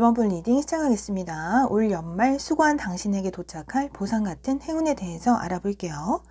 1번 분 리딩 시작하겠습니다. 올 연말 수고한 당신에게 도착할 보상 같은 행운에 대해서 알아볼게요.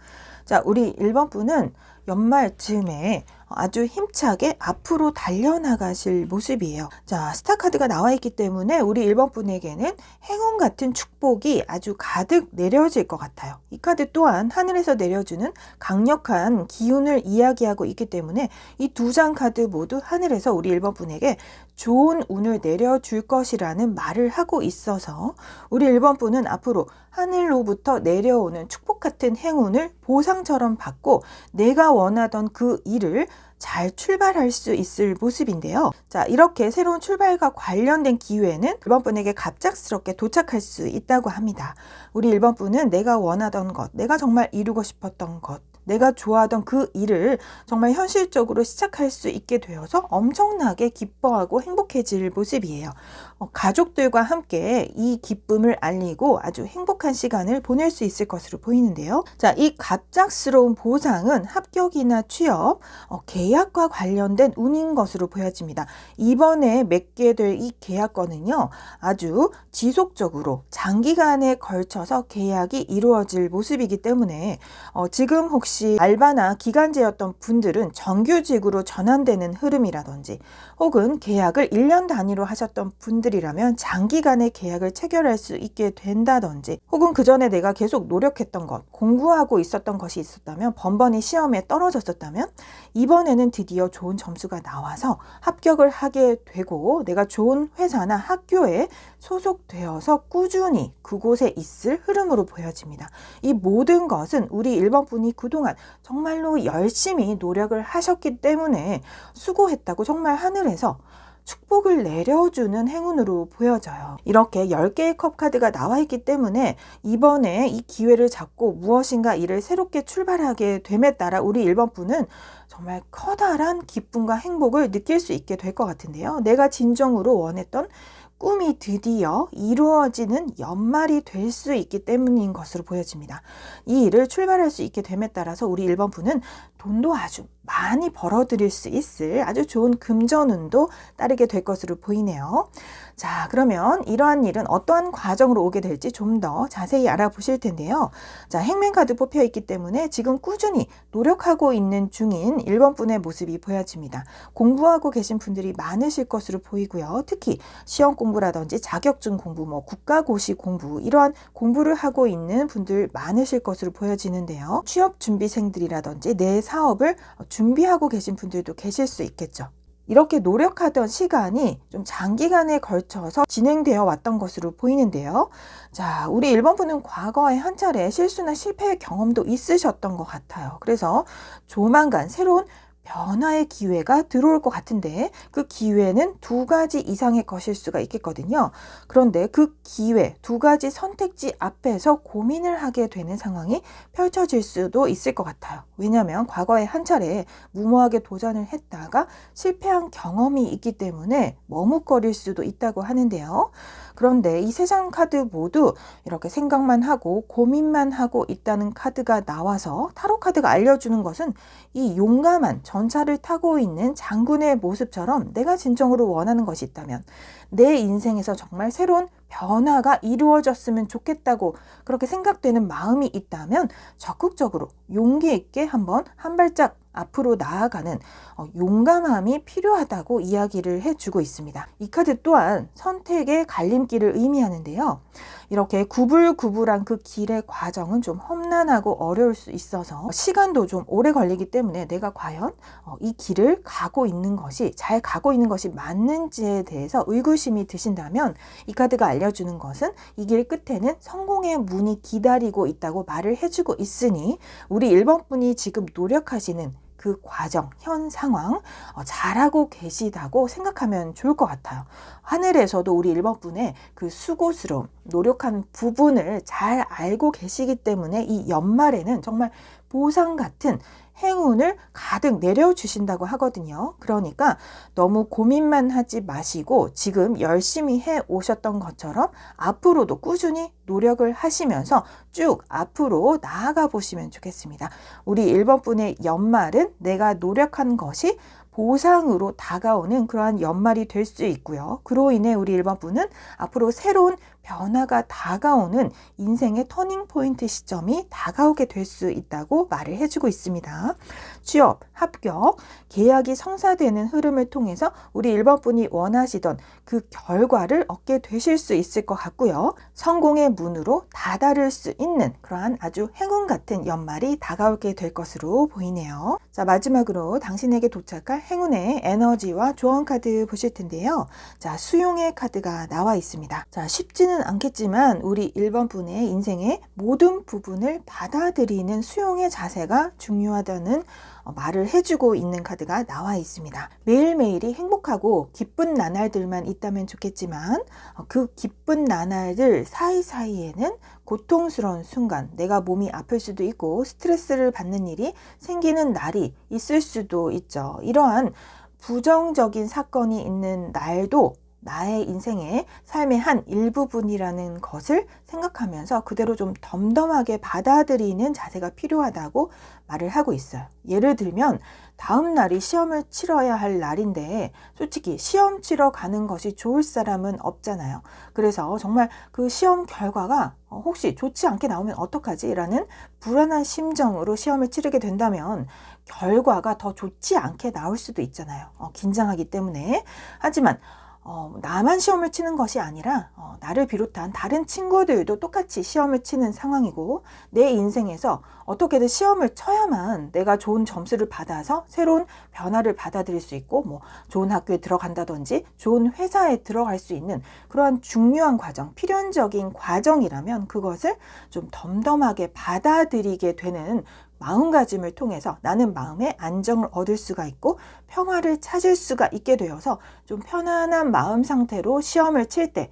자, 우리 1번 분은 연말 즈음에 아주 힘차게 앞으로 달려나가실 모습이에요. 자, 스타 카드가 나와 있기 때문에 우리 1번 분에게는 행운 같은 축복이 아주 가득 내려질 것 같아요. 이 카드 또한 하늘에서 내려주는 강력한 기운을 이야기하고 있기 때문에 이 두 장 카드 모두 하늘에서 우리 1번 분에게 좋은 운을 내려줄 것이라는 말을 하고 있어서 우리 1번 분은 앞으로 하늘로부터 내려오는 축복 같은 행운을 보상처럼 받고 내가 원하던 그 일을 잘 출발할 수 있을 모습인데요. 자, 이렇게 새로운 출발과 관련된 기회는 1번 분에게 갑작스럽게 도착할 수 있다고 합니다. 우리 1번 분은 내가 원하던 것, 내가 정말 이루고 싶었던 것, 내가 좋아하던 그 일을 정말 현실적으로 시작할 수 있게 되어서 엄청나게 기뻐하고 행복해질 모습이에요. 가족들과 함께 이 기쁨을 알리고 아주 행복한 시간을 보낼 수 있을 것으로 보이는데요. 자, 이 갑작스러운 보상은 합격이나 취업, 계약과 관련된 운인 것으로 보여집니다. 이번에 맺게 될 이 계약건은요, 아주 지속적으로 장기간에 걸쳐서 계약이 이루어질 모습이기 때문에 지금 혹시 알바나 기간제였던 분들은 정규직으로 전환되는 흐름이라든지 혹은 계약을 1년 단위로 하셨던 분들이라면 장기간의 계약을 체결할 수 있게 된다든지 혹은 그 전에 내가 계속 노력했던 것, 공부하고 있었던 것이 있었다면 번번이 시험에 떨어졌었다면 이번에는 드디어 좋은 점수가 나와서 합격을 하게 되고 내가 좋은 회사나 학교에 소속되어서 꾸준히 그곳에 있을 흐름으로 보여집니다. 이 모든 것은 우리 1번 분이 그동안 정말로 열심히 노력을 하셨기 때문에 수고했다고 정말 하늘에서 축복을 내려주는 행운으로 보여져요. 이렇게 10개의 컵 카드가 나와 있기 때문에 이번에 이 기회를 잡고 무엇인가 일을 새롭게 출발하게 됨에 따라 우리 1번 분은 정말 커다란 기쁨과 행복을 느낄 수 있게 될 것 같은데요. 내가 진정으로 원했던 꿈이 드디어 이루어지는 연말이 될 수 있기 때문인 것으로 보여집니다. 이 일을 출발할 수 있게 됨에 따라서 우리 1번 분은 돈도 아주 많이 벌어들일 수 있을 아주 좋은 금전운도 따르게 될 것으로 보이네요. 자, 그러면 이러한 일은 어떠한 과정으로 오게 될지 좀 더 자세히 알아보실 텐데요. 자, 행맨카드 뽑혀 있기 때문에 지금 꾸준히 노력하고 있는 중인 1번 분의 모습이 보여집니다. 공부하고 계신 분들이 많으실 것으로 보이고요. 특히 시험 공부라든지 자격증 공부, 국가고시 공부 이러한 공부를 하고 있는 분들 많으실 것으로 보여지는데요. 취업 준비생들이라든지 내 사업을 준비하고 계신 분들도 계실 수 있겠죠. 이렇게 노력하던 시간이 좀 장기간에 걸쳐서 진행되어 왔던 것으로 보이는데요. 자, 우리 1번 분은 과거에 한 차례 실수나 실패의 경험도 있으셨던 것 같아요. 그래서 조만간 새로운 변화의 기회가 들어올 것 같은데 그 기회는 2가지 이상의 것일 수가 있겠거든요. 그런데 그 기회 2가지 선택지 앞에서 고민을 하게 되는 상황이 펼쳐질 수도 있을 것 같아요. 왜냐하면 과거에 한 차례 무모하게 도전을 했다가 실패한 경험이 있기 때문에 머뭇거릴 수도 있다고 하는데요. 그런데 이 3장 카드 모두 이렇게 생각만 하고 고민만 하고 있다는 카드가 나와서 타로 카드가 알려주는 것은 이 용감한 전차를 타고 있는 장군의 모습처럼 내가 진정으로 원하는 것이 있다면 내 인생에서 정말 새로운 변화가 이루어졌으면 좋겠다고 그렇게 생각되는 마음이 있다면 적극적으로 용기 있게 한번 한 발짝 앞으로 나아가는 용감함이 필요하다고 이야기를 해주고 있습니다. 이 카드 또한 선택의 갈림길을 의미하는데요. 이렇게 구불구불한 그 길의 과정은 좀 험난하고 어려울 수 있어서 시간도 좀 오래 걸리기 때문에 내가 과연 이 길을 가고 있는 것이 잘 가고 있는 것이 맞는지에 대해서 의구심이 드신다면 이 카드가 알려주는 것은 이 길 끝에는 성공의 문이 기다리고 있다고 말을 해주고 있으니 우리 1번 분이 지금 노력하시는 그 과정, 현 상황 잘하고 계시다고 생각하면 좋을 것 같아요. 하늘에서도 우리 1번 분의 그 수고스러움, 노력한 부분을 잘 알고 계시기 때문에 이 연말에는 정말 보상 같은 행운을 가득 내려주신다고 하거든요. 그러니까 너무 고민만 하지 마시고 지금 열심히 해 오셨던 것처럼 앞으로도 꾸준히 노력을 하시면서 쭉 앞으로 나아가 보시면 좋겠습니다. 우리 1번 분의 연말은 내가 노력한 것이 보상으로 다가오는 그러한 연말이 될 수 있고요. 그로 인해 우리 1번 분은 앞으로 새로운 변화가 다가오는 인생의 터닝 포인트 시점이 다가오게 될 수 있다고 말을 해주고 있습니다. 취업, 합격, 계약이 성사되는 흐름을 통해서 우리 1번 분이 원하시던 그 결과를 얻게 되실 수 있을 것 같고요. 성공의 문으로 다다를 수 있는 그러한 아주 행운 같은 연말이 다가오게 될 것으로 보이네요. 자, 마지막으로 당신에게 도착할 행운의 에너지와 조언 카드 보실 텐데요. 자, 수용의 카드가 나와 있습니다. 자, 쉽지는 않겠지만 우리 1번 분의 인생의 모든 부분을 받아들이는 수용의 자세가 중요하다는 말을 해주고 있는 카드가 나와 있습니다. 매일매일이 행복하고 기쁜 나날들만 있다면 좋겠지만 그 기쁜 나날들 사이사이에는 고통스러운 순간, 내가 몸이 아플 수도 있고 스트레스를 받는 일이 생기는 날이 있을 수도 있죠. 이러한 부정적인 사건이 있는 날도 나의 인생의 삶의 한 일부분이라는 것을 생각하면서 그대로 좀 덤덤하게 받아들이는 자세가 필요하다고 말을 하고 있어요. 예를 들면 다음 날이 시험을 치러야 할 날인데 솔직히 시험 치러 가는 것이 좋을 사람은 없잖아요. 그래서 정말 그 시험 결과가 혹시 좋지 않게 나오면 어떡하지? 라는 불안한 심정으로 시험을 치르게 된다면 결과가 더 좋지 않게 나올 수도 있잖아요. 긴장하기 때문에. 하지만 나만 시험을 치는 것이 아니라 나를 비롯한 다른 친구들도 똑같이 시험을 치는 상황이고 내 인생에서 어떻게든 시험을 쳐야만 내가 좋은 점수를 받아서 새로운 변화를 받아들일 수 있고 뭐 좋은 학교에 들어간다든지 좋은 회사에 들어갈 수 있는 그러한 중요한 과정, 필연적인 과정이라면 그것을 좀 덤덤하게 받아들이게 되는 마음가짐을 통해서 나는 마음의 안정을 얻을 수가 있고 평화를 찾을 수가 있게 되어서 좀 편안한 마음 상태로 시험을 칠 때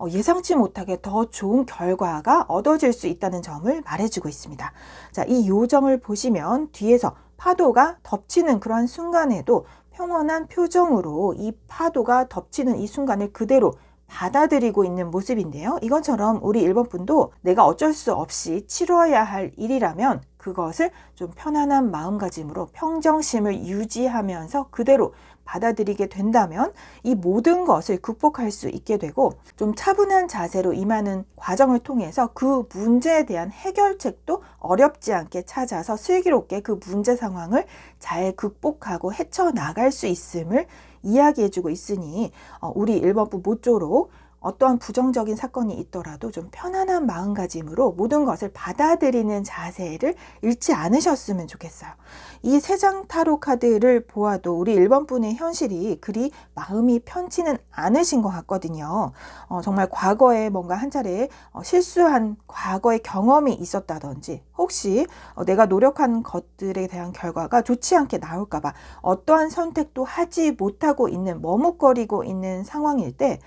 예상치 못하게 더 좋은 결과가 얻어질 수 있다는 점을 말해주고 있습니다. 자, 이 요정을 보시면 뒤에서 파도가 덮치는 그러한 순간에도 평온한 표정으로 이 파도가 덮치는 이 순간을 그대로 받아들이고 있는 모습인데요. 이것처럼 우리 1번 분도 내가 어쩔 수 없이 치러야 할 일이라면 그것을 좀 편안한 마음가짐으로 평정심을 유지하면서 그대로 받아들이게 된다면 이 모든 것을 극복할 수 있게 되고 좀 차분한 자세로 임하는 과정을 통해서 그 문제에 대한 해결책도 어렵지 않게 찾아서 슬기롭게 그 문제 상황을 잘 극복하고 헤쳐나갈 수 있음을 이야기해주고 있으니 우리 1번부 모쪼록 어떠한 부정적인 사건이 있더라도 좀 편안한 마음가짐으로 모든 것을 받아들이는 자세를 잃지 않으셨으면 좋겠어요. 이 3장 타로 카드를 보아도 우리 1번 분의 현실이 그리 마음이 편치는 않으신 것 같거든요. 정말 과거에 뭔가 한 차례 실수한 과거의 경험이 있었다든지 혹시 내가 노력한 것들에 대한 결과가 좋지 않게 나올까 봐 어떠한 선택도 하지 못하고 있는 머뭇거리고 있는 상황일 때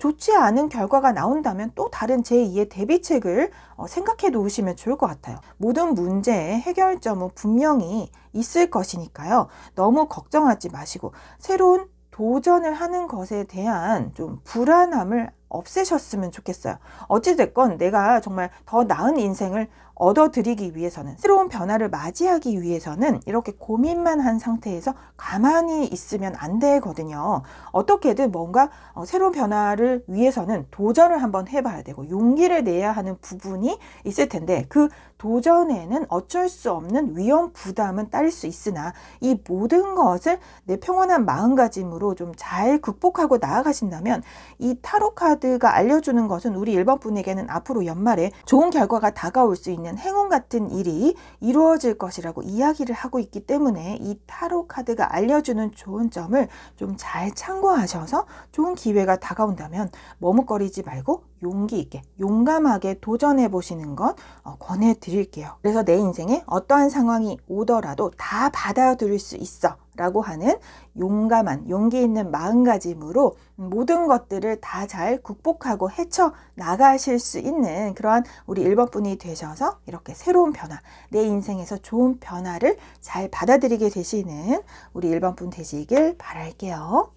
좋지 않은 결과가 나온다면 또 다른 제2의 대비책을 생각해 놓으시면 좋을 것 같아요. 모든 문제의 해결점은 분명히 있을 것이니까요. 너무 걱정하지 마시고 새로운 도전을 하는 것에 대한 좀 불안함을 없애셨으면 좋겠어요. 어찌됐건 내가 정말 더 나은 인생을 얻어드리기 위해서는 새로운 변화를 맞이하기 위해서는 이렇게 고민만 한 상태에서 가만히 있으면 안 되거든요. 어떻게든 뭔가 새로운 변화를 위해서는 도전을 한번 해봐야 되고 용기를 내야 하는 부분이 있을 텐데 그 도전에는 어쩔 수 없는 위험 부담은 따를 수 있으나 이 모든 것을 내 평온한 마음가짐으로 좀 잘 극복하고 나아가신다면 이 타로 카드가 알려주는 것은 우리 1번 분에게는 앞으로 연말에 좋은 결과가 다가올 수 있는 행운 같은 일이 이루어질 것이라고 이야기를 하고 있기 때문에 이 타로 카드가 알려주는 좋은 점을 좀 잘 참고하셔서 좋은 기회가 다가온다면 머뭇거리지 말고 용기 있게 용감하게 도전해 보시는 것 권해드릴게요. 그래서 내 인생에 어떠한 상황이 오더라도 다 받아들일 수 있어 라고 하는 용감한 용기 있는 마음가짐으로 모든 것들을 다 잘 극복하고 헤쳐 나가실 수 있는 그러한 우리 1번 분이 되셔서 이렇게 새로운 변화, 내 인생에서 좋은 변화를 잘 받아들이게 되시는 우리 1번 분 되시길 바랄게요.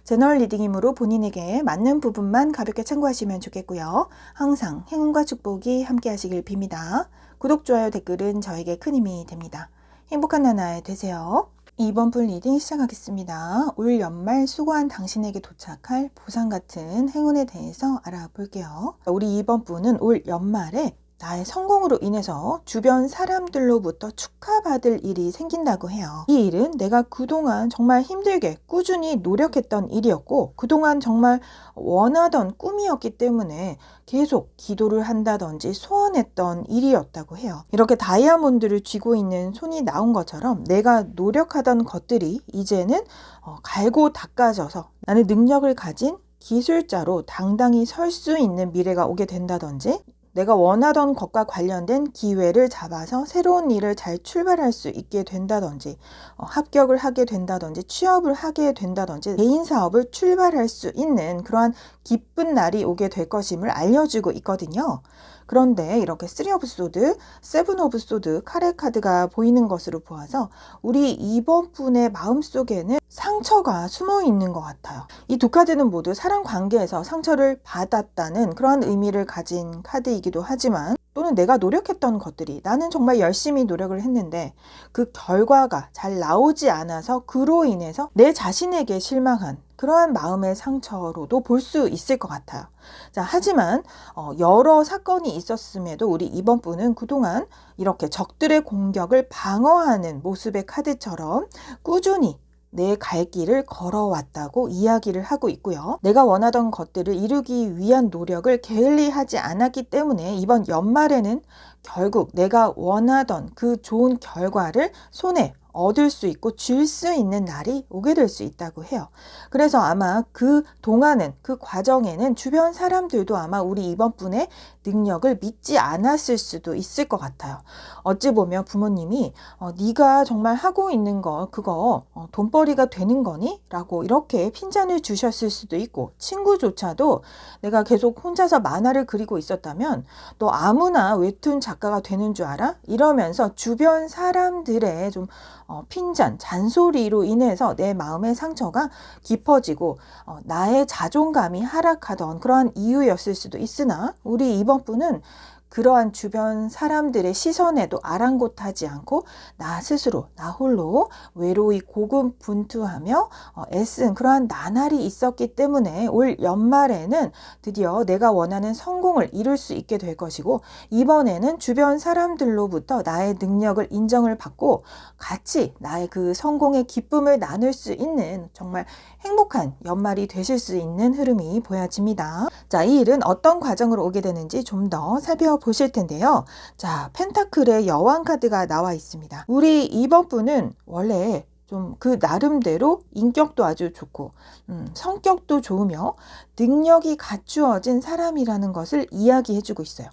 제너럴 리딩이므로 본인에게 맞는 부분만 가볍게 참고하시면 좋겠고요. 항상 행운과 축복이 함께 하시길 빕니다. 구독, 좋아요, 댓글은 저에게 큰 힘이 됩니다. 행복한 나날 되세요. 2번 분 리딩 시작하겠습니다. 올 연말 수고한 당신에게 도착할 보상 같은 행운에 대해서 알아볼게요. 우리 2번 분은 올 연말에 나의 성공으로 인해서 주변 사람들로부터 축하받을 일이 생긴다고 해요. 이 일은 내가 그동안 정말 힘들게 꾸준히 노력했던 일이었고 그동안 정말 원하던 꿈이었기 때문에 계속 기도를 한다든지 소원했던 일이었다고 해요. 이렇게 다이아몬드를 쥐고 있는 손이 나온 것처럼 내가 노력하던 것들이 이제는 갈고 닦아져서 나는 능력을 가진 기술자로 당당히 설 수 있는 미래가 오게 된다든지 내가 원하던 것과 관련된 기회를 잡아서 새로운 일을 잘 출발할 수 있게 된다든지 합격을 하게 된다든지 취업을 하게 된다든지 개인 사업을 출발할 수 있는 그러한 기쁜 날이 오게 될 것임을 알려주고 있거든요. 그런데 이렇게 3 오브 소드, 7 오브 소드 카레 카드가 보이는 것으로 보아서 우리 2번 분의 마음속에는 상처가 숨어 있는 것 같아요. 이 두 카드는 모두 사랑 관계에서 상처를 받았다는 그런 의미를 가진 카드이기도 하지만 또는 내가 노력했던 것들이 나는 정말 열심히 노력을 했는데 그 결과가 잘 나오지 않아서 그로 인해서 내 자신에게 실망한 그러한 마음의 상처로도 볼 수 있을 것 같아요. 자, 하지만 여러 사건이 있었음에도 우리 2번 분은 그동안 이렇게 적들의 공격을 방어하는 모습의 카드처럼 꾸준히 내 갈 길을 걸어왔다고 이야기를 하고 있고요. 내가 원하던 것들을 이루기 위한 노력을 게을리하지 않았기 때문에 이번 연말에는 결국 내가 원하던 그 좋은 결과를 손에 얻을 수 있고 줄 수 있는 날이 오게 될 수 있다고 해요. 그래서 아마 그 동안은 그 과정에는 주변 사람들도 아마 우리 이번 분의 능력을 믿지 않았을 수도 있을 것 같아요. 어찌 보면 부모님이 네가 정말 하고 있는 거 그거 돈벌이가 되는 거니? 라고 이렇게 핀잔을 주셨을 수도 있고 친구조차도 내가 계속 혼자서 만화를 그리고 있었다면 너 아무나 웹툰 작가가 되는 줄 알아? 이러면서 주변 사람들의 좀 핀잔, 잔소리로 인해서 내 마음의 상처가 깊어지고 나의 자존감이 하락하던 그러한 이유였을 수도 있으나 우리 이번 분은 그러한 주변 사람들의 시선에도 아랑곳하지 않고 나 스스로 나 홀로 외로이 고군분투하며 애쓴 그러한 나날이 있었기 때문에 올 연말에는 드디어 내가 원하는 성공을 이룰 수 있게 될 것이고 이번에는 주변 사람들로부터 나의 능력을 인정을 받고 같이 나의 그 성공의 기쁨을 나눌 수 있는 정말 행복한 연말이 되실 수 있는 흐름이 보여집니다. 자, 이 일은 어떤 과정으로 오게 되는지 좀 더 살펴보실 텐데요. 자, 펜타클의 여왕 카드가 나와 있습니다. 우리 이번 분은 원래 좀 그 나름대로 인격도 아주 좋고 성격도 좋으며 능력이 갖추어진 사람이라는 것을 이야기해주고 있어요.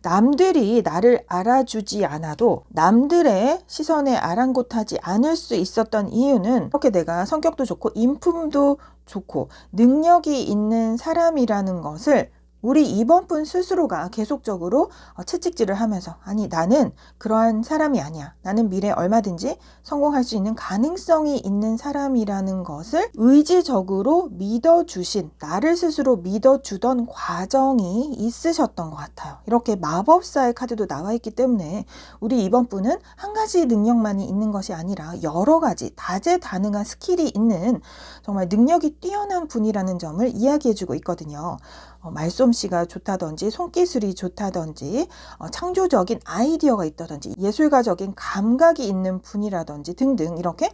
남들이 나를 알아주지 않아도 남들의 시선에 아랑곳하지 않을 수 있었던 이유는 이렇게 내가 성격도 좋고 인품도 좋고 능력이 있는 사람이라는 것을 우리 이번 분 스스로가 계속적으로 채찍질을 하면서 아니 나는 그러한 사람이 아니야. 나는 미래에 얼마든지 성공할 수 있는 가능성이 있는 사람이라는 것을 의지적으로 믿어주신 나를 스스로 믿어주던 과정이 있으셨던 것 같아요. 이렇게 마법사의 카드도 나와 있기 때문에 우리 이번 분은 한 가지 능력만이 있는 것이 아니라 여러 가지 다재다능한 스킬이 있는 정말 능력이 뛰어난 분이라는 점을 이야기해주고 있거든요. 말솜씨가 좋다든지 손기술이 좋다든지 창조적인 아이디어가 있다든지 예술가적인 감각이 있는 분이라든지 등등 이렇게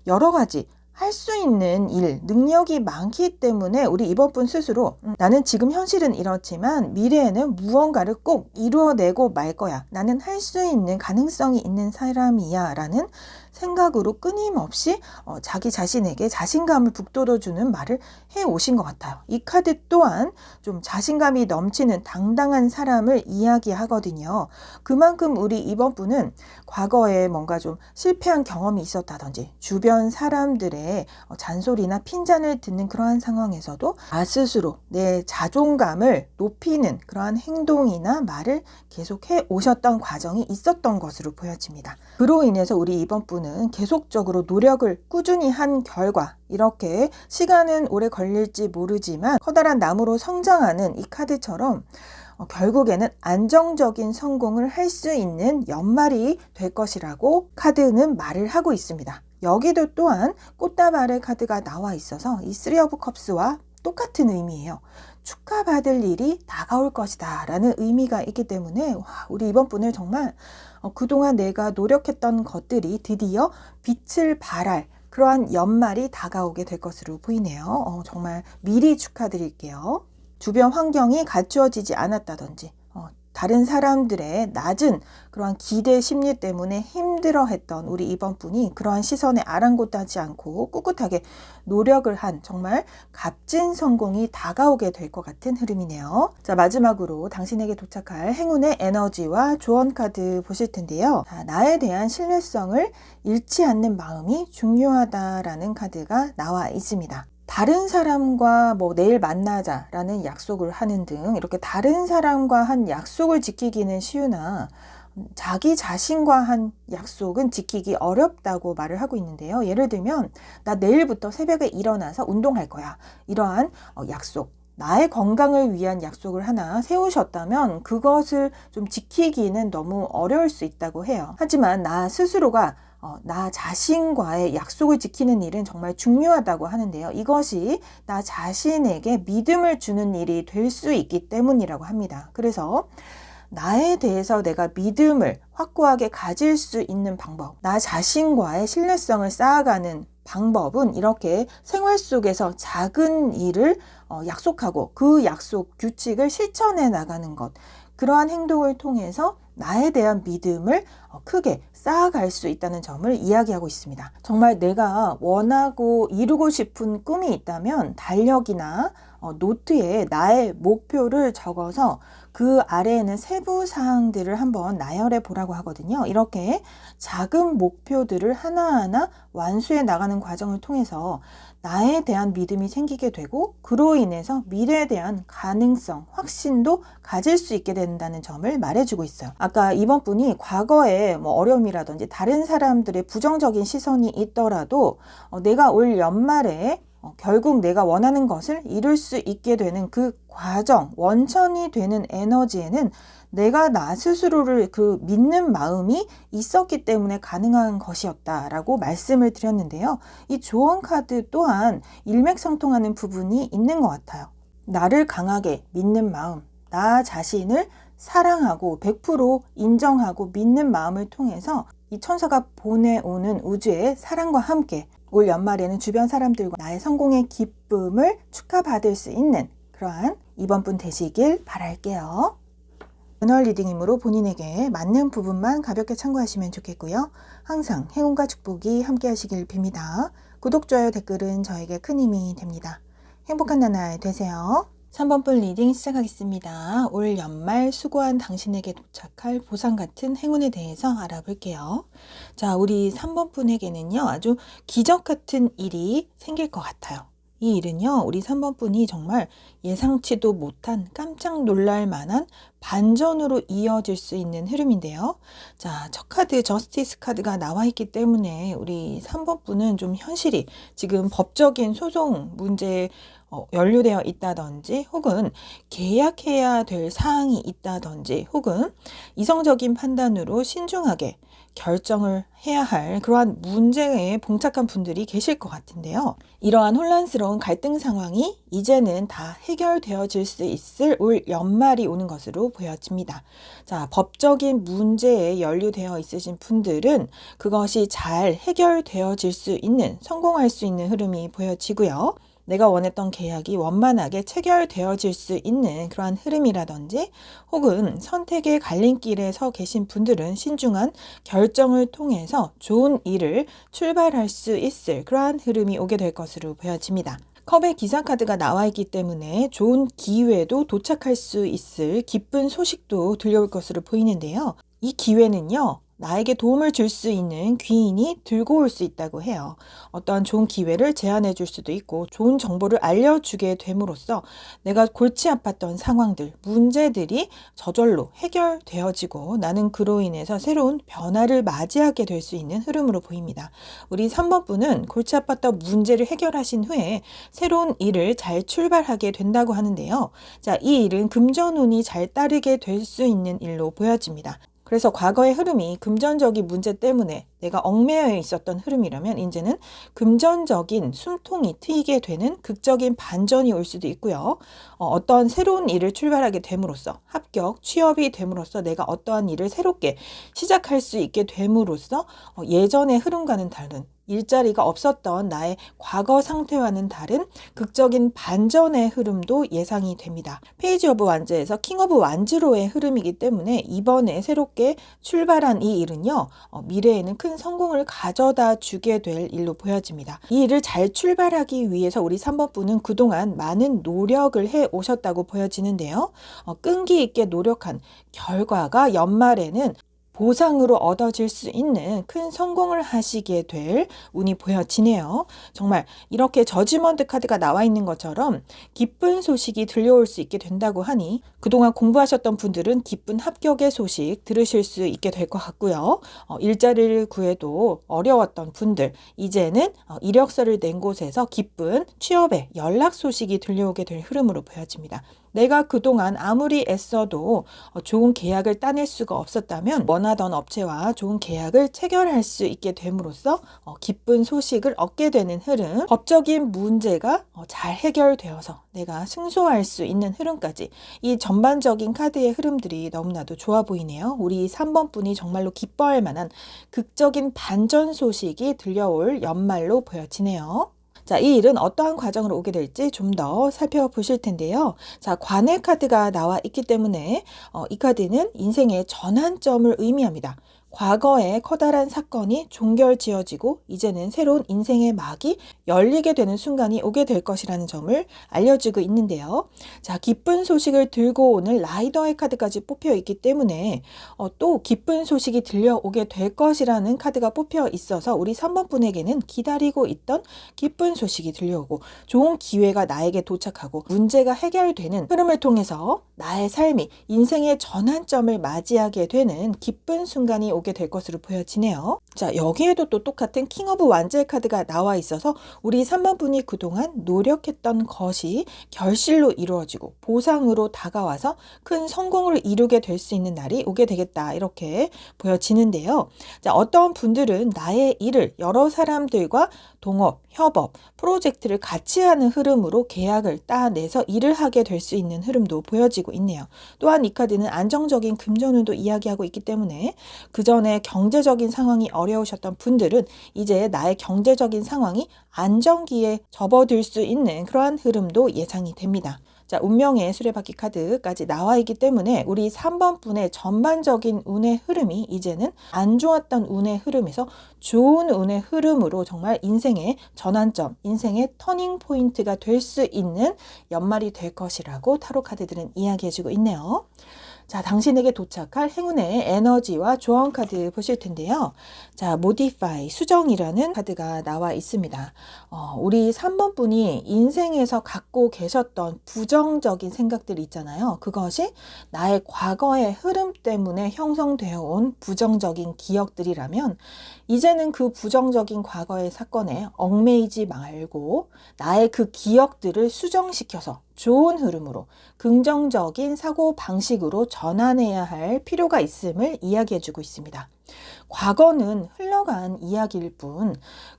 여러 가지 할 수 있는 일, 능력이 많기 때문에 우리 이번 분 스스로 나는 지금 현실은 이렇지만 미래에는 무언가를 꼭 이루어내고 말 거야. 나는 할 수 있는 가능성이 있는 사람이야 라는 생각으로 끊임없이 자기 자신에게 자신감을 북돋워주는 말을 해오신 것 같아요. 이 카드 또한 좀 자신감이 넘치는 당당한 사람을 이야기하거든요. 그만큼 우리 이번 분은 과거에 뭔가 좀 실패한 경험이 있었다든지 주변 사람들의 잔소리나 핀잔을 듣는 그러한 상황에서도 나 스스로 내 자존감을 높이는 그러한 행동이나 말을 계속해 오셨던 과정이 있었던 것으로 보여집니다. 그로 인해서 우리 이번 분은 계속적으로 노력을 꾸준히 한 결과 이렇게 시간은 오래 걸릴지 모르지만 커다란 나무로 성장하는 이 카드처럼 결국에는 안정적인 성공을 할 수 있는 연말이 될 것이라고 카드는 말을 하고 있습니다. 여기도 또한 꽃다발의 카드가 나와 있어서 이 쓰리 오브 컵스와 똑같은 의미예요. 축하받을 일이 다가올 것이다 라는 의미가 있기 때문에 우리 이번 분을 정말 그동안 내가 노력했던 것들이 드디어 빛을 발할 그러한 연말이 다가오게 될 것으로 보이네요. 정말 미리 축하드릴게요. 주변 환경이 갖추어지지 않았다든지 다른 사람들의 낮은 그러한 기대 심리 때문에 힘들어했던 우리 이번 분이 그러한 시선에 아랑곳하지 않고 꿋꿋하게 노력을 한 정말 값진 성공이 다가오게 될 것 같은 흐름이네요. 자, 마지막으로 당신에게 도착할 행운의 에너지와 조언 카드 보실 텐데요. 자, 나에 대한 신뢰성을 잃지 않는 마음이 중요하다라는 카드가 나와 있습니다. 다른 사람과 내일 만나자라는 약속을 하는 등 이렇게 다른 사람과 한 약속을 지키기는 쉬우나 자기 자신과 한 약속은 지키기 어렵다고 말을 하고 있는데요. 예를 들면 나 내일부터 새벽에 일어나서 운동할 거야. 이러한 약속. 나의 건강을 위한 약속을 하나 세우셨다면 그것을 좀 지키기는 너무 어려울 수 있다고 해요. 하지만 나 스스로가 나 자신과의 약속을 지키는 일은 정말 중요하다고 하는데요. 이것이 나 자신에게 믿음을 주는 일이 될 수 있기 때문이라고 합니다. 그래서 나에 대해서 내가 믿음을 확고하게 가질 수 있는 방법, 나 자신과의 신뢰성을 쌓아가는 방법은 이렇게 생활 속에서 작은 일을 약속하고 그 약속 규칙을 실천해 나가는 것, 그러한 행동을 통해서 나에 대한 믿음을 크게 쌓아갈 수 있다는 점을 이야기하고 있습니다. 정말 내가 원하고 이루고 싶은 꿈이 있다면 달력이나 노트에 나의 목표를 적어서 그 아래에는 세부 사항들을 한번 나열해 보라고 하거든요. 이렇게 작은 목표들을 하나하나 완수해 나가는 과정을 통해서 나에 대한 믿음이 생기게 되고 그로 인해서 미래에 대한 가능성, 확신도 가질 수 있게 된다는 점을 말해주고 있어요. 아까 이번 분이 과거에 어려움이라든지 다른 사람들의 부정적인 시선이 있더라도 내가 올 연말에 결국 내가 원하는 것을 이룰 수 있게 되는 그 과정, 원천이 되는 에너지에는 내가 나 스스로를 믿는 마음이 있었기 때문에 가능한 것이었다라고 말씀을 드렸는데요. 이 조언 카드 또한 일맥상통하는 부분이 있는 것 같아요. 나를 강하게 믿는 마음, 나 자신을 사랑하고 100% 인정하고 믿는 마음을 통해서 이 천사가 보내오는 우주의 사랑과 함께 올 연말에는 주변 사람들과 나의 성공의 기쁨을 축하받을 수 있는 그러한 이번 분 되시길 바랄게요. 저널 리딩이므로 본인에게 맞는 부분만 가볍게 참고하시면 좋겠고요. 항상 행운과 축복이 함께 하시길 빕니다. 구독, 좋아요, 댓글은 저에게 큰 힘이 됩니다. 행복한 나날 되세요. 3번 분 리딩 시작하겠습니다. 올 연말 수고한 당신에게 도착할 보상 같은 행운에 대해서 알아볼게요. 자, 우리 3번 분에게는요, 아주 기적 같은 일이 생길 것 같아요. 이 일은요, 우리 3번 분이 정말 예상치도 못한 깜짝 놀랄 만한 반전으로 이어질 수 있는 흐름인데요. 자, 첫 카드 저스티스 카드가 나와 있기 때문에 우리 3번 분은 좀 현실이 지금 법적인 소송 문제에 연루되어 있다든지 혹은 계약해야 될 사항이 있다든지 혹은 이성적인 판단으로 신중하게 결정을 해야 할 그러한 문제에 봉착한 분들이 계실 것 같은데요. 이러한 혼란스러운 갈등 상황이 이제는 다 해결되어질 수 있을 올 연말이 오는 것으로 보여집니다. 자, 법적인 문제에 연루되어 있으신 분들은 그것이 잘 해결되어질 수 있는, 성공할 수 있는 흐름이 보여지고요. 내가 원했던 계약이 원만하게 체결되어질 수 있는 그러한 흐름이라든지 혹은 선택의 갈림길에 서 계신 분들은 신중한 결정을 통해서 좋은 일을 출발할 수 있을 그러한 흐름이 오게 될 것으로 보여집니다. 컵의 기사 카드가 나와 있기 때문에 좋은 기회도 도착할 수 있을 기쁜 소식도 들려올 것으로 보이는데요. 이 기회는요, 나에게 도움을 줄 수 있는 귀인이 들고 올 수 있다고 해요. 어떠한 좋은 기회를 제안해 줄 수도 있고 좋은 정보를 알려주게 됨으로써 내가 골치 아팠던 상황들, 문제들이 저절로 해결되어지고 나는 그로 인해서 새로운 변화를 맞이하게 될 수 있는 흐름으로 보입니다. 우리 3번 분은 골치 아팠던 문제를 해결하신 후에 새로운 일을 잘 출발하게 된다고 하는데요. 자, 이 일은 금전운이 잘 따르게 될 수 있는 일로 보여집니다. 그래서 과거의 흐름이 금전적인 문제 때문에 내가 얽매여 있었던 흐름이라면 이제는 금전적인 숨통이 트이게 되는 극적인 반전이 올 수도 있고요. 어떠한 새로운 일을 출발하게 됨으로써 합격, 취업이 됨으로써 내가 어떠한 일을 새롭게 시작할 수 있게 됨으로써 예전의 흐름과는 다른 일자리가 없었던 나의 과거 상태와는 다른 극적인 반전의 흐름도 예상이 됩니다. 페이지 오브 완즈에서 킹 오브 완즈로의 흐름이기 때문에 이번에 새롭게 출발한 이 일은요, 미래에는 큰 성공을 가져다 주게 될 일로 보여집니다. 이 일을 잘 출발하기 위해서 우리 3번 분은 그동안 많은 노력을 해 오셨다고 보여지는데요. 끈기 있게 노력한 결과가 연말에는 보상으로 얻어질 수 있는 큰 성공을 하시게 될 운이 보여지네요. 정말 이렇게 저지먼트 카드가 나와 있는 것처럼 기쁜 소식이 들려올 수 있게 된다고 하니 그동안 공부하셨던 분들은 기쁜 합격의 소식 들으실 수 있게 될 것 같고요. 일자리를 구해도 어려웠던 분들, 이제는 이력서를 낸 곳에서 기쁜 취업의 연락 소식이 들려오게 될 흐름으로 보여집니다. 내가 그동안 아무리 애써도 좋은 계약을 따낼 수가 없었다면 원하던 업체와 좋은 계약을 체결할 수 있게 됨으로써 기쁜 소식을 얻게 되는 흐름, 법적인 문제가 잘 해결되어서 내가 승소할 수 있는 흐름까지 이 전반적인 카드의 흐름들이 너무나도 좋아 보이네요. 우리 3번 분이 정말로 기뻐할 만한 극적인 반전 소식이 들려올 연말로 보여지네요. 자, 이 일은 어떠한 과정으로 오게 될지 좀 더 살펴보실 텐데요. 자, 관의 카드가 나와 있기 때문에 이 카드는 인생의 전환점을 의미합니다. 과거에 커다란 사건이 종결지어지고 이제는 새로운 인생의 막이 열리게 되는 순간이 오게 될 것이라는 점을 알려주고 있는데요. 자, 기쁜 소식을 들고 오는 라이더의 카드까지 뽑혀 있기 때문에 또 기쁜 소식이 들려오게 될 것이라는 카드가 뽑혀 있어서 우리 3번 분에게는 기다리고 있던 기쁜 소식이 들려오고 좋은 기회가 나에게 도착하고 문제가 해결되는 흐름을 통해서 나의 삶이 인생의 전환점을 맞이하게 되는 기쁜 순간이 오게 될 것으로 보여지네요. 자, 여기에도 또 똑같은 킹 오브 완즈의 카드가 나와 있어서 우리 3번 분이 그동안 노력했던 것이 결실로 이루어지고 보상으로 다가와서 큰 성공을 이루게 될 수 있는 날이 오게 되겠다, 이렇게 보여지는데요. 자, 어떤 분들은 나의 일을 여러 사람들과 동업, 협업, 프로젝트를 같이 하는 흐름으로 계약을 따내서 일을 하게 될 수 있는 흐름도 보여지고 있네요. 또한 이 카드는 안정적인 금전운도 이야기하고 있기 때문에 그전에 경제적인 상황이 어려우셨던 분들은 이제 나의 경제적인 상황이 안정기에 접어들 수 있는 그러한 흐름도 예상이 됩니다. 자, 운명의 수레바퀴 카드까지 나와 있기 때문에 우리 3번 분의 전반적인 운의 흐름이 이제는 안 좋았던 운의 흐름에서 좋은 운의 흐름으로 정말 인생의 전환점, 인생의 터닝 포인트가 될 수 있는 연말이 될 것이라고 타로 카드들은 이야기해주고 있네요. 자, 당신에게 도착할 행운의 에너지와 조언 카드 보실 텐데요. 자, 모디파이, 수정이라는 카드가 나와 있습니다. 우리 3번 분이 인생에서 갖고 계셨던 부정적인 생각들이 있잖아요. 그것이 나의 과거의 흐름 때문에 형성되어 온 부정적인 기억들이라면 이제는 그 부정적인 과거의 사건에 얽매이지 말고 나의 그 기억들을 수정시켜서 좋은 흐름으로 긍정적인 사고 방식으로 전환해야 할 필요가 있음을 이야기해주고 있습니다. 과거는 흘러간 이야기일 뿐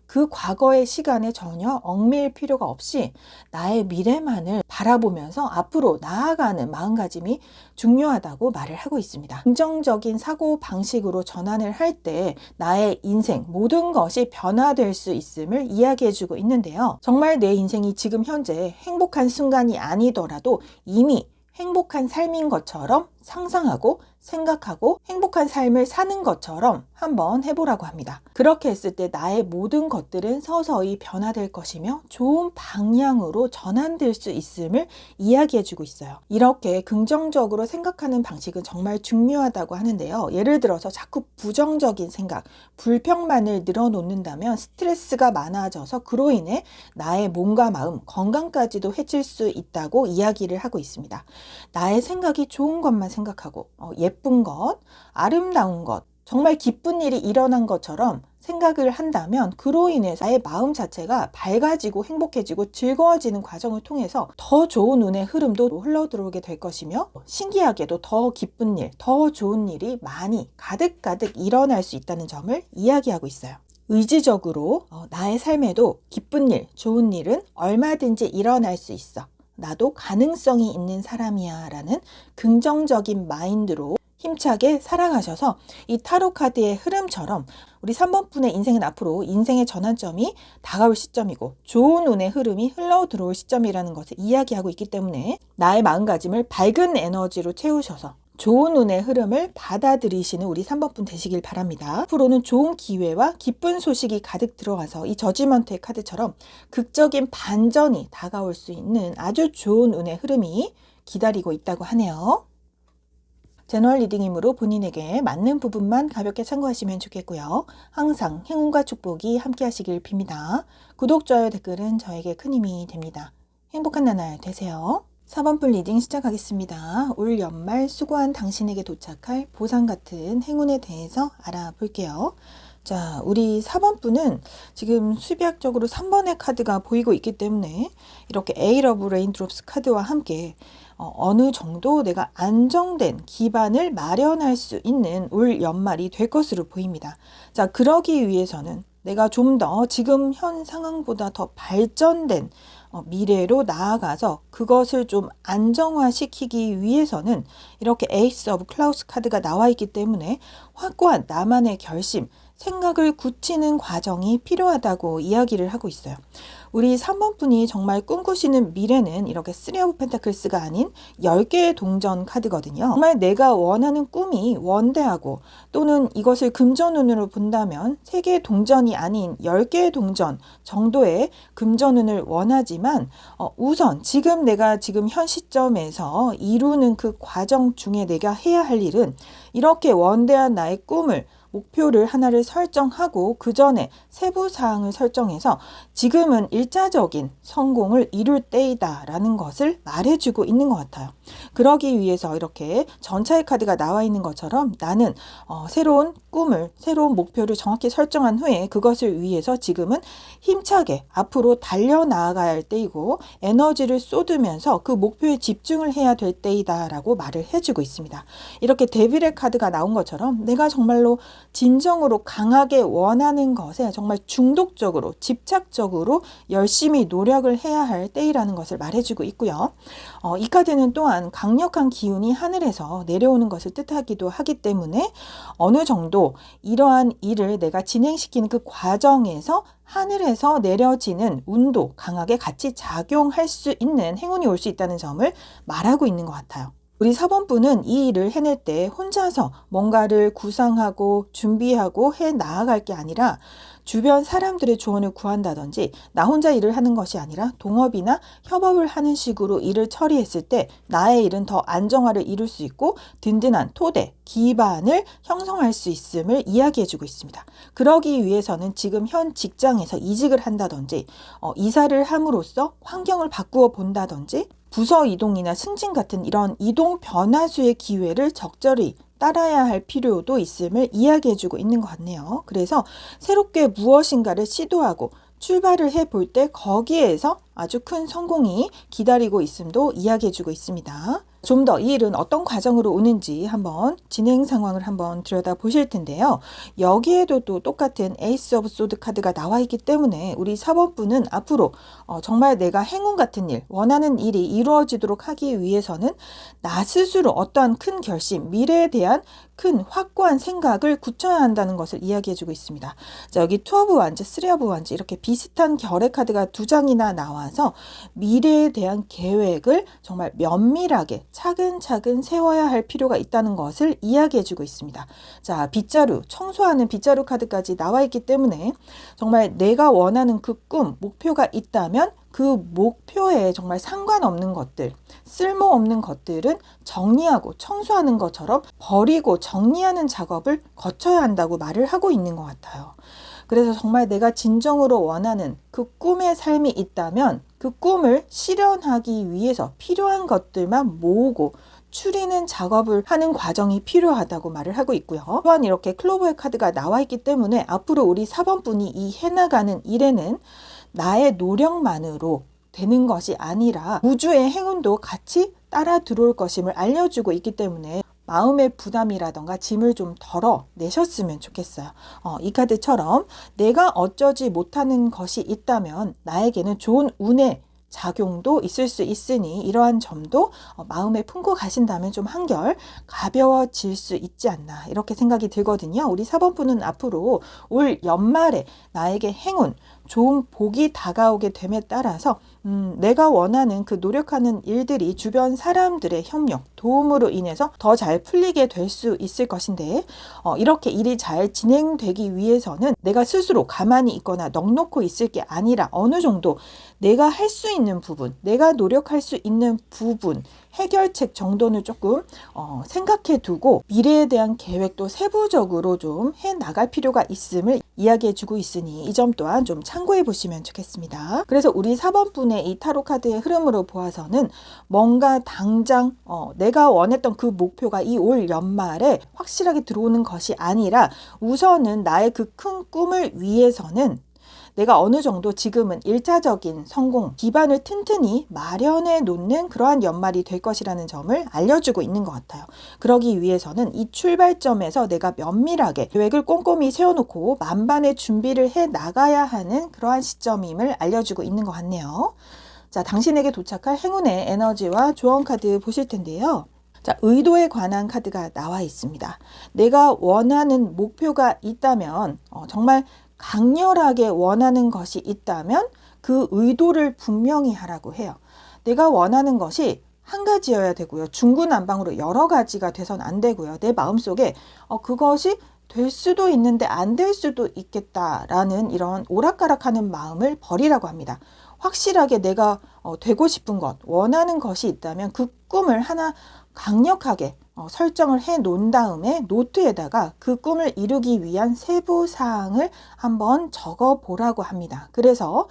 그 과거의 시간에 전혀 얽매일 필요가 없이 나의 미래만을 바라보면서 앞으로 나아가는 마음가짐이 중요하다고 말을 하고 있습니다. 긍정적인 사고 방식으로 전환을 할 때 나의 인생 모든 것이 변화될 수 있음을 이야기해주고 있는데요. 정말 내 인생이 지금 현재 행복한 순간이 아니더라도 이미 행복한 삶인 것처럼 상상하고 생각하고 행복한 삶을 사는 것처럼 한번 해보라고 합니다. 그렇게 했을 때 나의 모든 것들은 서서히 변화될 것이며 좋은 방향으로 전환될 수 있음을 이야기해주고 있어요. 이렇게 긍정적으로 생각하는 방식은 정말 중요하다고 하는데요. 예를 들어서 자꾸 부정적인 생각, 불평만을 늘어놓는다면 스트레스가 많아져서 그로 인해 나의 몸과 마음, 건강까지도 해칠 수 있다고 이야기를 하고 있습니다. 나의 생각이 좋은 것만 생각하고 예쁜 것, 아름다운 것, 정말 기쁜 일이 일어난 것처럼 생각을 한다면 그로 인해서 나의 마음 자체가 밝아지고 행복해지고 즐거워지는 과정을 통해서 더 좋은 운의 흐름도 흘러들어오게 될 것이며 신기하게도 더 기쁜 일, 더 좋은 일이 많이 가득가득 일어날 수 있다는 점을 이야기하고 있어요. 의지적으로 나의 삶에도 기쁜 일, 좋은 일은 얼마든지 일어날 수 있어. 나도 가능성이 있는 사람이야 라는 긍정적인 마인드로 힘차게 살아가셔서 이 타로 카드의 흐름처럼 우리 3번 분의 인생은 앞으로 인생의 전환점이 다가올 시점이고 좋은 운의 흐름이 흘러 들어올 시점이라는 것을 이야기하고 있기 때문에 나의 마음가짐을 밝은 에너지로 채우셔서 좋은 운의 흐름을 받아들이시는 우리 3번 분 되시길 바랍니다. 앞으로는 좋은 기회와 기쁜 소식이 가득 들어와서 이 저지먼트의 카드처럼 극적인 반전이 다가올 수 있는 아주 좋은 운의 흐름이 기다리고 있다고 하네요. 제너럴 리딩이므로 본인에게 맞는 부분만 가볍게 참고하시면 좋겠고요. 항상 행운과 축복이 함께 하시길 빕니다. 구독, 좋아요, 댓글은 저에게 큰 힘이 됩니다. 행복한 나날 되세요. 4번 분 리딩 시작하겠습니다. 올 연말 수고한 당신에게 도착할 보상 같은 행운에 대해서 알아볼게요. 자, 우리 4번 분은 지금 수비학적으로 3번의 카드가 보이고 있기 때문에 이렇게 에잇 오브 레인드롭스 카드와 함께 어느 정도 내가 안정된 기반을 마련할 수 있는 올 연말이 될 것으로 보입니다. 자, 그러기 위해서는 내가 좀 더 지금 현 상황보다 더 발전된 미래로 나아가서 그것을 좀 안정화시키기 위해서는 이렇게 에이스 오브 클라우스 카드가 나와 있기 때문에 확고한 나만의 결심, 생각을 굳히는 과정이 필요하다고 이야기를 하고 있어요. 우리 3번 분이 정말 꿈꾸시는 미래는 이렇게 3 오브 펜타클스가 아닌 10개의 동전 카드거든요. 정말 내가 원하는 꿈이 원대하고 또는 이것을 금전운으로 본다면 3개의 동전이 아닌 10개의 동전 정도의 금전운을 원하지만 우선 내가 지금 현 시점에서 이루는 그 과정 중에 내가 해야 할 일은 이렇게 원대한 나의 꿈을 목표를 하나를 설정하고 그 전에 세부 사항을 설정해서 지금은 일차적인 성공을 이룰 때이다 라는 것을 말해주고 있는 것 같아요. 그러기 위해서 이렇게 전차의 카드가 나와 있는 것처럼 나는 새로운 꿈을, 새로운 목표를 정확히 설정한 후에 그것을 위해서 지금은 힘차게 앞으로 달려나가야 할 때이고 에너지를 쏟으면서 그 목표에 집중을 해야 될 때이다 라고 말을 해주고 있습니다. 이렇게 데빌의 카드가 나온 것처럼 내가 정말로 진정으로 강하게 원하는 것에 정말 중독적으로 집착적으로 열심히 노력을 해야 할 때이라는 것을 말해주고 있고요. 이 카드는 또한 강력한 기운이 하늘에서 내려오는 것을 뜻하기도 하기 때문에 어느 정도 이러한 일을 내가 진행시키는 그 과정에서 하늘에서 내려지는 운도 강하게 같이 작용할 수 있는 행운이 올 수 있다는 점을 말하고 있는 것 같아요. 우리 4번 분은 이 일을 해낼 때 혼자서 뭔가를 구상하고 준비하고 해 나아갈 게 아니라 주변 사람들의 조언을 구한다든지 나 혼자 일을 하는 것이 아니라 동업이나 협업을 하는 식으로 일을 처리했을 때 나의 일은 더 안정화를 이룰 수 있고 든든한 토대, 기반을 형성할 수 있음을 이야기해주고 있습니다. 그러기 위해서는 지금 현 직장에서 이직을 한다든지 이사를 함으로써 환경을 바꾸어 본다든지 부서 이동이나 승진 같은 이런 이동 변화수의 기회를 적절히 따라야 할 필요도 있음을 이야기해주고 있는 것 같네요. 그래서 새롭게 무엇인가를 시도하고 출발을 해볼 때 거기에서 아주 큰 성공이 기다리고 있음도 이야기해주고 있습니다. 좀 더 이 일은 어떤 과정으로 오는지 한번 진행 상황을 한번 들여다보실 텐데요. 여기에도 또 똑같은 에이스 오브 소드 카드가 나와 있기 때문에 우리 4번 분은 앞으로 정말 내가 행운 같은 일, 원하는 일이 이루어지도록 하기 위해서는 나 스스로 어떠한 큰 결심, 미래에 대한 큰 확고한 생각을 굳혀야 한다는 것을 이야기해주고 있습니다. 자, 여기 투 오브 완즈, 쓰리 오브 완즈 이렇게 비슷한 결의 카드가 두 장이나 나와서 미래에 대한 계획을 정말 면밀하게 차근차근 세워야 할 필요가 있다는 것을 이야기해주고 있습니다. 자, 빗자루, 청소하는 빗자루 카드까지 나와 있기 때문에 정말 내가 원하는 그 꿈, 목표가 있다면 그 목표에 정말 상관없는 것들, 쓸모없는 것들은 정리하고 청소하는 것처럼 버리고 정리하는 작업을 거쳐야 한다고 말을 하고 있는 것 같아요. 그래서 정말 내가 진정으로 원하는 그 꿈의 삶이 있다면 그 꿈을 실현하기 위해서 필요한 것들만 모으고 추리는 작업을 하는 과정이 필요하다고 말을 하고 있고요. 또한 이렇게 클로버의 카드가 나와 있기 때문에 앞으로 우리 4번 분이 이 해나가는 일에는 나의 노력만으로 되는 것이 아니라 우주의 행운도 같이 따라 들어올 것임을 알려주고 있기 때문에 마음의 부담이라던가 짐을 좀 덜어내셨으면 좋겠어요. 이 카드처럼 내가 어쩌지 못하는 것이 있다면 나에게는 좋은 운의 작용도 있을 수 있으니 이러한 점도 마음에 품고 가신다면 좀 한결 가벼워질 수 있지 않나 이렇게 생각이 들거든요. 우리 4번 분은 앞으로 올 연말에 나에게 행운, 좋은 복이 다가오게 됨에 따라서 내가 원하는 그 노력하는 일들이 주변 사람들의 협력, 도움으로 인해서 더 잘 풀리게 될 수 있을 것인데 이렇게 일이 잘 진행되기 위해서는 내가 스스로 가만히 있거나 넋놓고 있을 게 아니라 어느 정도 내가 할 수 있는 부분, 내가 노력할 수 있는 부분, 해결책 정도는 조금 생각해 두고 미래에 대한 계획도 세부적으로 좀 해 나갈 필요가 있음을 이야기해 주고 있으니 이 점 또한 좀 참고해 보시면 좋겠습니다. 그래서 우리 4번 분의 이 타로 카드의 흐름으로 보아서는 뭔가 당장 내가 원했던 그 목표가 이 올 연말에 확실하게 들어오는 것이 아니라 우선은 나의 그 큰 꿈을 위해서는 내가 어느 정도 지금은 1차적인 성공, 기반을 튼튼히 마련해 놓는 그러한 연말이 될 것이라는 점을 알려주고 있는 것 같아요. 그러기 위해서는 이 출발점에서 내가 면밀하게 계획을 꼼꼼히 세워놓고 만반의 준비를 해 나가야 하는 그러한 시점임을 알려주고 있는 것 같네요. 자, 당신에게 도착할 행운의 에너지와 조언 카드 보실 텐데요. 자, 의도에 관한 카드가 나와 있습니다. 내가 원하는 목표가 있다면 정말 강렬하게 원하는 것이 있다면 그 의도를 분명히 하라고 해요. 내가 원하는 것이 한 가지여야 되고요. 중구난방으로 여러 가지가 돼선 안 되고요. 내 마음속에 그것이 될 수도 있는데 안 될 수도 있겠다라는 이런 오락가락하는 마음을 버리라고 합니다. 확실하게 내가 되고 싶은 것, 원하는 것이 있다면 그 꿈을 하나 강력하게 설정을 해 놓은 다음에 노트에다가 그 꿈을 이루기 위한 세부 사항을 한번 적어 보라고 합니다. 그래서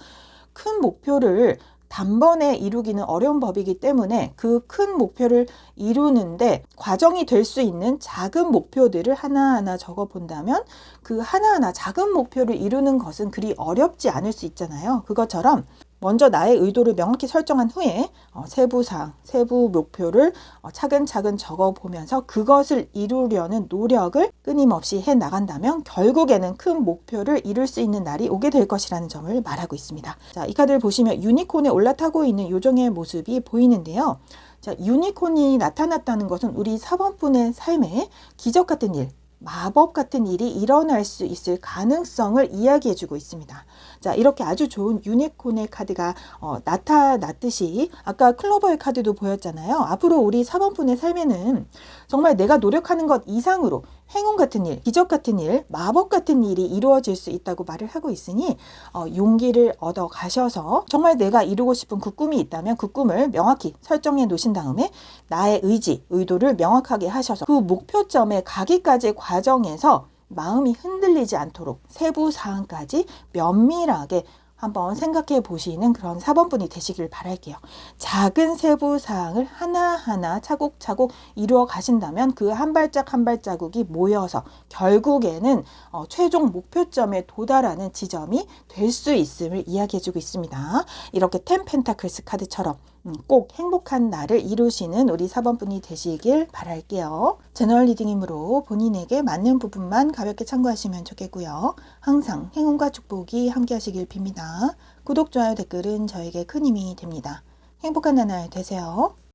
큰 목표를 단번에 이루기는 어려운 법이기 때문에 그 큰 목표를 이루는데 과정이 될 수 있는 작은 목표들을 하나하나 적어 본다면 그 하나하나 작은 목표를 이루는 것은 그리 어렵지 않을 수 있잖아요. 그것처럼 먼저 나의 의도를 명확히 설정한 후에 세부사항, 세부 목표를 차근차근 적어보면서 그것을 이루려는 노력을 끊임없이 해 나간다면 결국에는 큰 목표를 이룰 수 있는 날이 오게 될 것이라는 점을 말하고 있습니다. 자, 이 카드를 보시면 유니콘에 올라타고 있는 요정의 모습이 보이는데요. 자, 유니콘이 나타났다는 것은 우리 4번 분의 삶에 기적 같은 일, 마법 같은 일이 일어날 수 있을 가능성을 이야기해 주고 있습니다. 자, 이렇게 아주 좋은 유니콘의 카드가 나타났듯이 아까 클로버의 카드도 보였잖아요. 앞으로 우리 4번 분의 삶에는 정말 내가 노력하는 것 이상으로 행운 같은 일, 기적 같은 일, 마법 같은 일이 이루어질 수 있다고 말을 하고 있으니 용기를 얻어 가셔서 정말 내가 이루고 싶은 그 꿈이 있다면 그 꿈을 명확히 설정해 놓으신 다음에 나의 의지, 의도를 명확하게 하셔서 그 목표점에 가기까지 과정에서 마음이 흔들리지 않도록 세부 사항까지 면밀하게 한번 생각해 보시는 그런 4번 분이 되시길 바랄게요. 작은 세부 사항을 하나하나 차곡차곡 이루어 가신다면 그 한 발짝 한 발자국이 모여서 결국에는 최종 목표점에 도달하는 지점이 될 수 있음을 이야기해 주고 있습니다. 이렇게 10 펜타클스 카드처럼 꼭 행복한 날을 이루시는 우리 4번 분이 되시길 바랄게요. 제너럴 리딩이므로 본인에게 맞는 부분만 가볍게 참고하시면 좋겠고요. 항상 행운과 축복이 함께 하시길 빕니다. 구독, 좋아요, 댓글은 저에게 큰 힘이 됩니다. 행복한 나날 되세요.